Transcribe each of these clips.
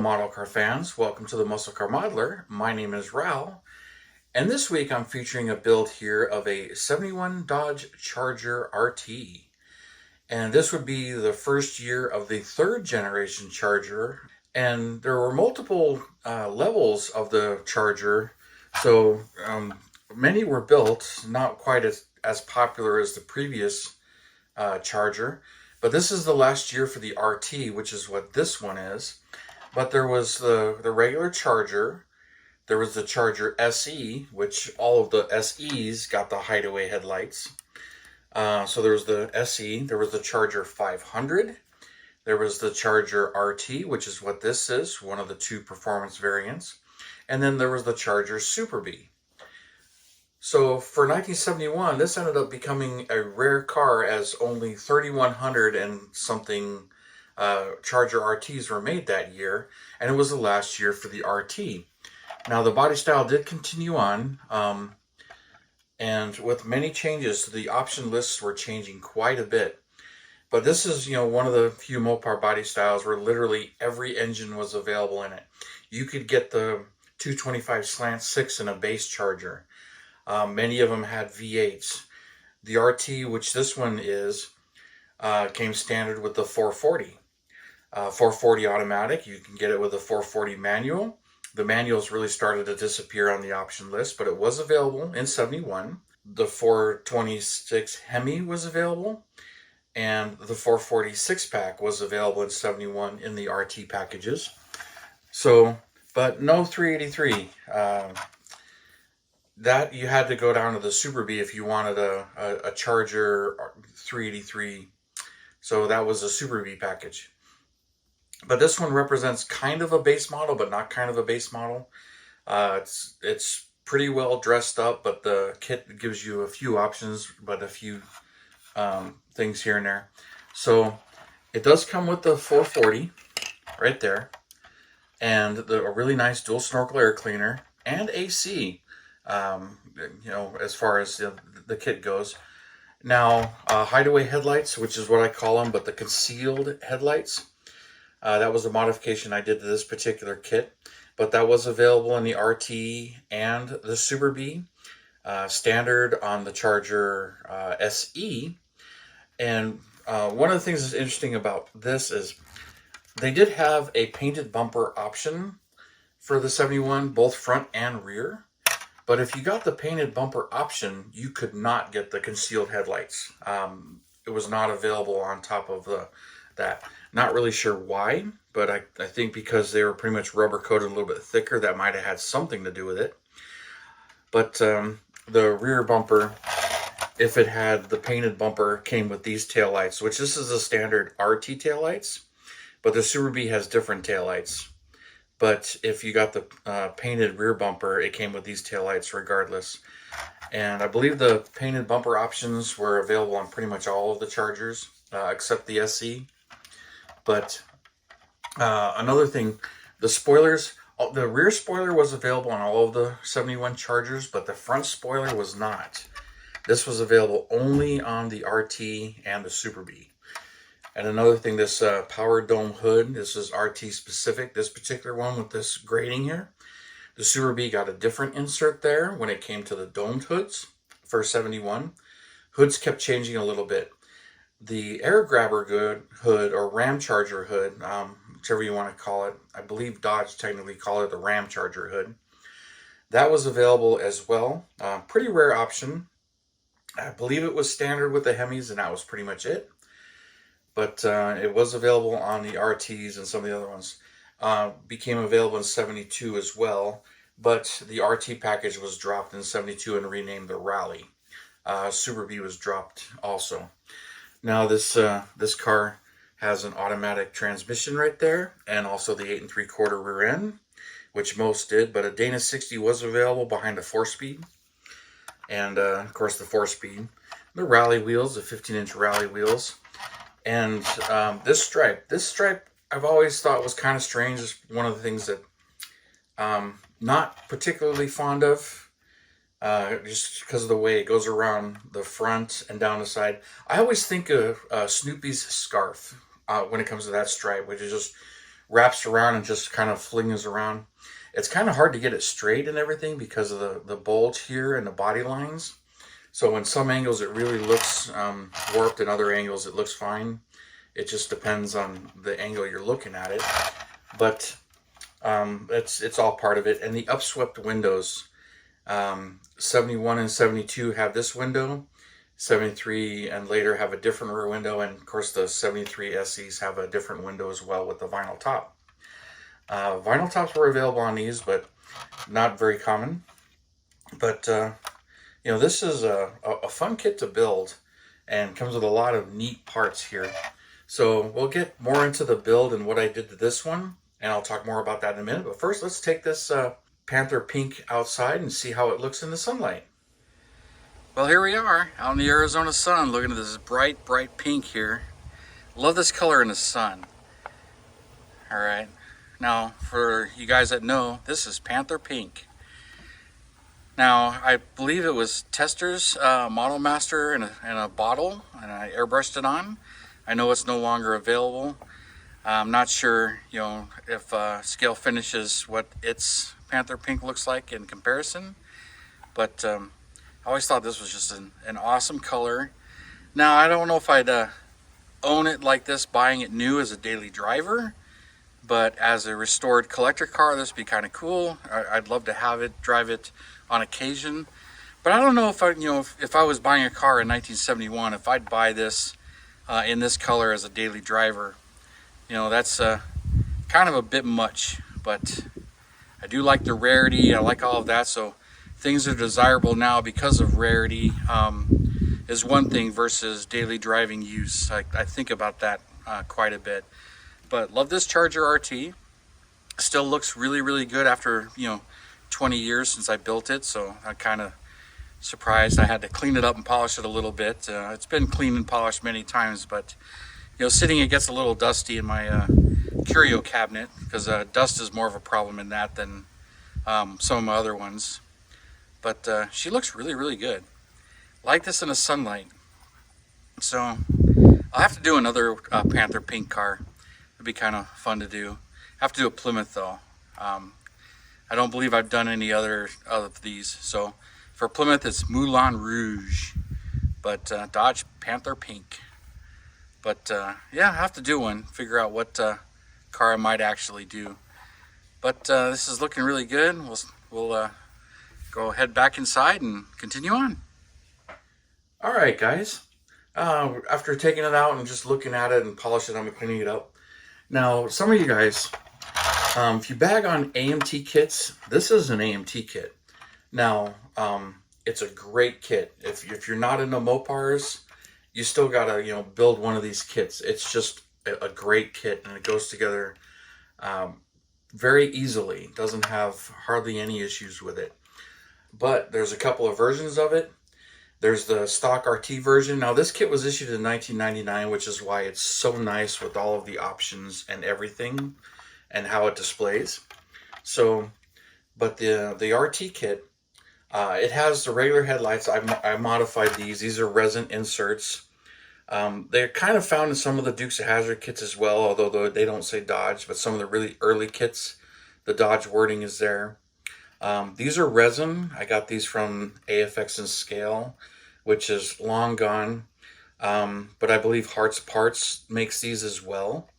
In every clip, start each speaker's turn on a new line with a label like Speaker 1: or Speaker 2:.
Speaker 1: model car fans, welcome to the Muscle Car Modeler. My name is Ral, and this week I'm featuring a build here of a 71 Dodge Charger RT. And this would be the first year of the third generation Charger, and there were multiple levels of the Charger, so many were built, not quite as popular as the previous Charger. But this is the last year for the RT, which is what this one is. But there was the regular Charger. There was the Charger SE, which all of the SEs got the hideaway headlights. So there was the SE. There was the Charger 500. There was the Charger RT, which is what this is, one of the two performance variants. And then there was the Charger Super B. So for 1971, this ended up becoming a rare car, as only 3,100 and something Charger RTs were made that year, and it was the last year for the RT. Now the body style did continue on, and with many changes, the option lists were changing quite a bit. But this is, one of the few Mopar body styles where literally every engine was available in it. You could get the 225 slant 6 in a base Charger. Many of them had V8s. The RT, which this one is, came standard with the 440. 440 automatic. You can get it with a 440 manual. The manuals really started to disappear on the option list, but it was available in 71. The 426 Hemi was available, and the 440 6-pack was available in 71 in the RT packages. So, but no 383. That you had to go down to the Super B if you wanted a Charger 383. So that was a Super B package. But this one represents kind of a base model, but not kind of a base model. It's pretty well dressed up, but the kit gives you a few options, but a few things here and there. So it does come with the 440 right there, and a really nice dual snorkel air cleaner and AC. As far as the kit goes. Now, hideaway headlights, which is what I call them, but the concealed headlights. That was a modification I did to this particular kit, but that was available in the RT and the Super B, standard on the Charger SE. And one of the things that's interesting about this is they did have a painted bumper option for the 71, both front and rear. But if you got the painted bumper option, you could not get the concealed headlights. It was not available on top of that. Not really sure why, but I think because they were pretty much rubber coated a little bit thicker, that might have had something to do with it. But the rear bumper, if it had the painted bumper, came with these taillights, which this is the standard RT taillights, but the Super B has different taillights. But if you got the painted rear bumper, it came with these taillights regardless. And I believe the painted bumper options were available on pretty much all of the Chargers, except the SE. But another thing, the spoilers, the rear spoiler was available on all of the 71 Chargers, but the front spoiler was not. This was available only on the RT and the Super B. And another thing, this power dome hood, this is RT specific, this particular one with this grating here. The Super B got a different insert there when it came to the domed hoods for 71. Hoods kept changing a little bit. The air grabber hood or Ram Charger hood, whichever you want to call it, I believe Dodge technically call it the Ram Charger hood. That was available as well. Pretty rare option. I believe it was standard with the Hemis, and that was pretty much it. But it was available on the RTs, and some of the other ones became available in 72 as well. But the RT package was dropped in 72 and renamed the Rally. Super B was dropped also. Now this car has an automatic transmission right there, and also the 8 3/4 rear end, which most did. But a Dana 60 was available behind a 4-speed, and of course the 4-speed. The Rally wheels, the 15-inch Rally wheels. And this stripe I've always thought was kind of strange. It's one of the things that not particularly fond of, just because of the way it goes around the front and down the side. I always think of Snoopy's scarf when it comes to that stripe, which is just wraps around and just kind of flings around. It's kind of hard to get it straight and everything because of the bulge here and the body lines. So in some angles it really looks warped, in other angles it looks fine. It just depends on the angle you're looking at it. But it's all part of it. And the upswept windows, 71 and 72 have this window. 73 and later have a different rear window, and of course the 73 SEs have a different window as well with the vinyl top. Vinyl tops were available on these, but not very common. But you know, this is a fun kit to build and comes with a lot of neat parts here. So we'll get more into the build and what I did to this one, and I'll talk more about that in a minute. But first, let's take this Panther Pink outside and see how it looks in the sunlight. Well, here we are out in the Arizona sun, looking at this bright, bright pink here. Love this color in the sun. All right, now for you guys that know, this is Panther Pink. Now, I believe it was Tester's Model Master in a bottle, and I airbrushed it on. I know it's no longer available. I'm not sure, you know, if Scale finishes what its Panther Pink looks like in comparison, but I always thought this was just an awesome color. Now, I don't know if I'd own it like this, buying it new as a daily driver, but as a restored collector car, this would be kind of cool. I'd love to have it, drive it on occasion. But I don't know if if I was buying a car in 1971, if I'd buy this in this color as a daily driver. You know, that's kind of a bit much, but I do like the rarity. I like all of that, so things are desirable now because of rarity is one thing versus daily driving use. I think about that quite a bit. But love this Charger RT. Still looks really, really good after 20 years since I built it, so I'm kind of surprised. I had to clean it up and polish it a little bit. It's been cleaned and polished many times, but sitting it gets a little dusty in my curio cabinet because dust is more of a problem in that than some of my other ones. But she looks really, really good. Like this in the sunlight. So I'll have to do another Panther Pink car. It'd be kind of fun to do. I have to do a Plymouth though. I don't believe I've done any other of these. So for Plymouth, it's Moulin Rouge, but Dodge Panther Pink. But yeah, I have to do one. Figure out what car I might actually do. But this is looking really good. We'll go head back inside and continue on. All right, guys. After taking it out and just looking at it and polishing it, I'm cleaning it up. Now, some of you guys, if you bag on AMT kits, this is an AMT kit. Now, it's a great kit. If you're not into Mopars, you still gotta build one of these kits. It's just a great kit, and it goes together very easily. Doesn't have hardly any issues with it. But there's a couple of versions of it. There's the stock RT version. Now, this kit was issued in 1999, which is why it's so nice with all of the options and everything and how it displays. So, but the RT kit, it has the regular headlights. I modified these. These are resin inserts. They're kind of found in some of the Dukes of Hazzard kits as well, although they don't say Dodge, but some of the really early kits, the Dodge wording is there. These are resin. I got these from AFX and Scale, which is long gone. But I believe Hearts Parts makes these as well.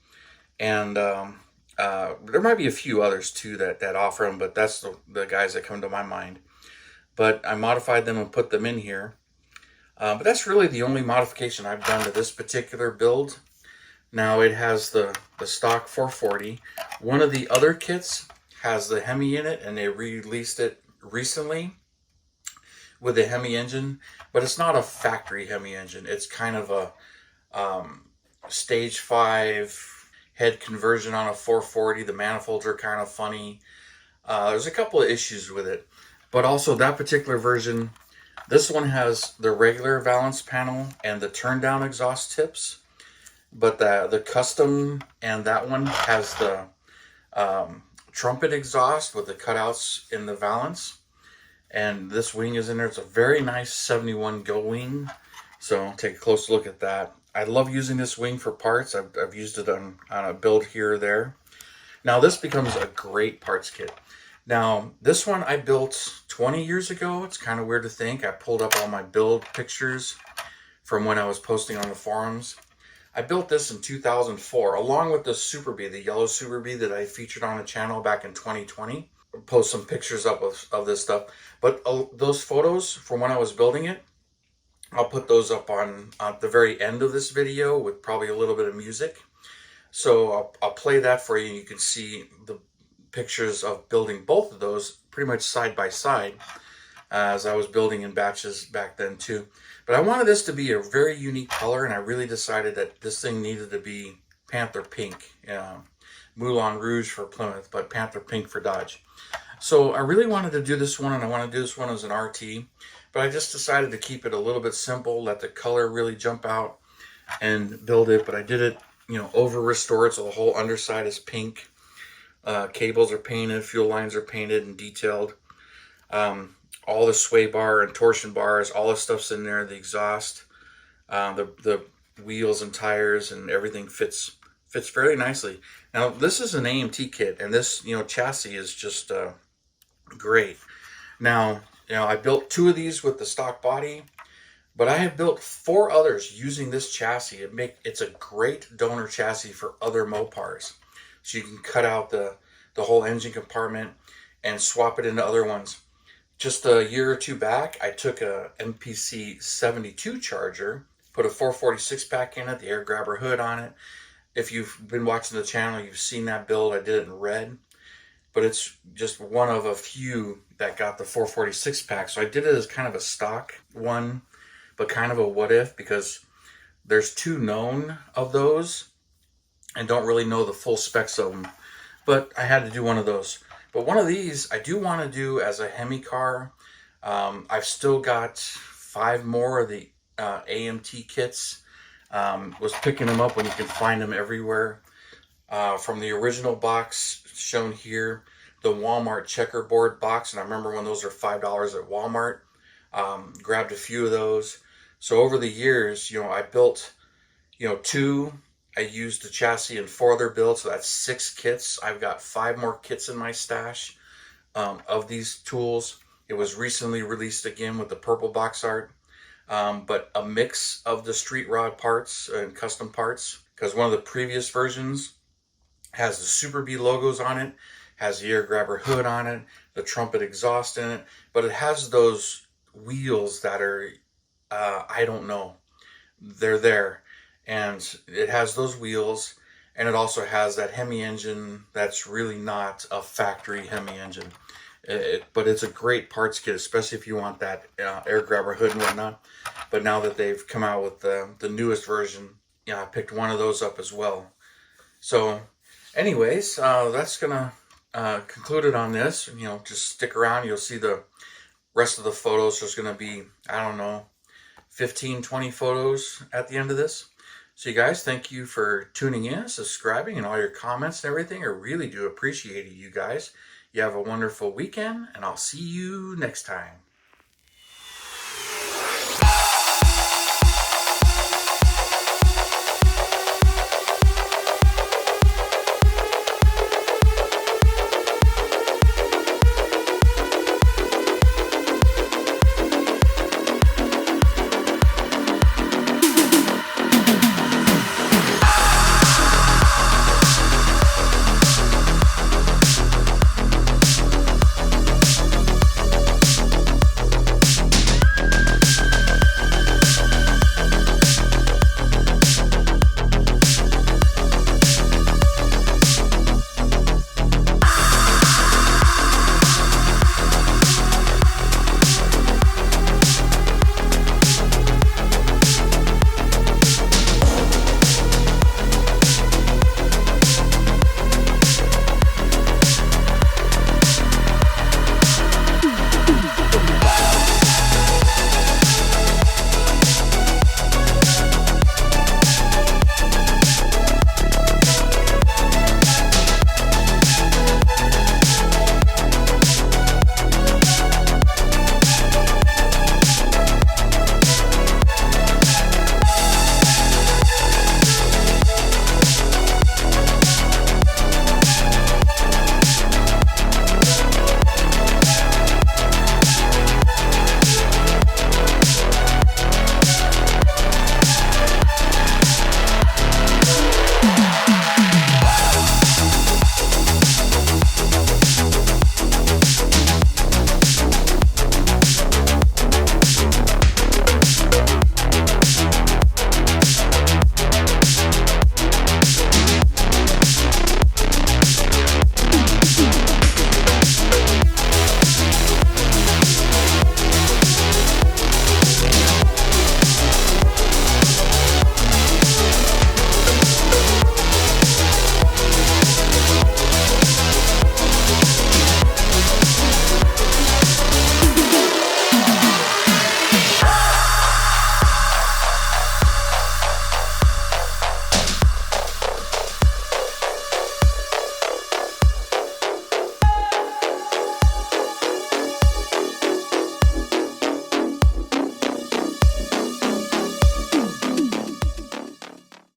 Speaker 1: And there might be a few others too that offer them, but that's the guys that come to my mind. But I modified them and put them in here. But that's really the only modification I've done to this particular build. Now it has the stock 440. One of the other kits has the Hemi in it, and they released it recently with the Hemi engine, but it's not a factory Hemi engine. It's kind of a stage 5 head conversion on a 440. The manifolds are kind of funny. There's a couple of issues with it, but also that particular version, this one has the regular valance panel and the turn down exhaust tips, but the custom and that one has the trumpet exhaust with the cutouts in the valance, and this wing is in there. It's a very nice 71 Go wing, so take a close look at that. I love using this wing for parts. I've used it on a build here or there. Now this becomes a great parts kit. Now this one I built 20 years ago. It's kind of weird to think. I pulled up all my build pictures from when I was posting on the forums. I built this in 2004 along with the Super Bee, the yellow Super Bee that I featured on the channel back in 2020. I'll post some pictures up of this stuff. But those photos from when I was building it, I'll put those up on the very end of this video with probably a little bit of music. So I'll play that for you. You can see the pictures of building both of those pretty much side by side, as I was building in batches back then too. But I wanted this to be a very unique color, and I really decided that this thing needed to be Panther Pink. Moulin Rouge for Plymouth, but Panther Pink for Dodge. So I really wanted to do this one, and I want to do this one as an RT, but I just decided to keep it a little bit simple, let the color really jump out and build it. But I did it, over restored, so the whole underside is pink. Cables are painted, fuel lines are painted and detailed. All the sway bar and torsion bars, all the stuff's in there. The exhaust, the wheels and tires and everything fits fairly nicely. Now this is an AMT kit, and this chassis is just great. Now I built 2 of these with the stock body, but I have built 4 others using this chassis. It's a great donor chassis for other Mopars. So you can cut out the whole engine compartment and swap it into other ones. Just a year or 2 back, I took a MPC 72 Charger, put a 446 pack in it, the air grabber hood on it. If you've been watching the channel, you've seen that build. I did it in red, but it's just one of a few that got the 446 pack. So I did it as kind of a stock one, but kind of a what if, because there's 2 known of those and don't really know the full specs of them. But I had to do one of those. But one of these I do want to do as a Hemi car. I've still got 5 more of the AMT kits. Was picking them up when you can find them everywhere. From the original box shown here, the Walmart checkerboard box, and I remember when those were $5 at Walmart. Grabbed a few of those. So over the years, I built, 2. I used the chassis in 4 other builds, so that's 6 kits. I've got 5 more kits in my stash of these tools. It was recently released again with the purple box art, but a mix of the street rod parts and custom parts, because one of the previous versions has the Super Bee logos on it, has the air grabber hood on it, the trumpet exhaust in it, but it has those wheels that are, I don't know, they're there. And it has those wheels, and it also has that Hemi engine that's really not a factory Hemi engine. But it's a great parts kit, especially if you want that air grabber hood and whatnot. But now that they've come out with the newest version, I picked one of those up as well. So anyways, that's going to conclude it on this. Just stick around. You'll see the rest of the photos. There's going to be, I don't know, 15, 20 photos at the end of this. So you guys, thank you for tuning in, subscribing, and all your comments and everything. I really do appreciate it, you guys. You have a wonderful weekend, and I'll see you next time.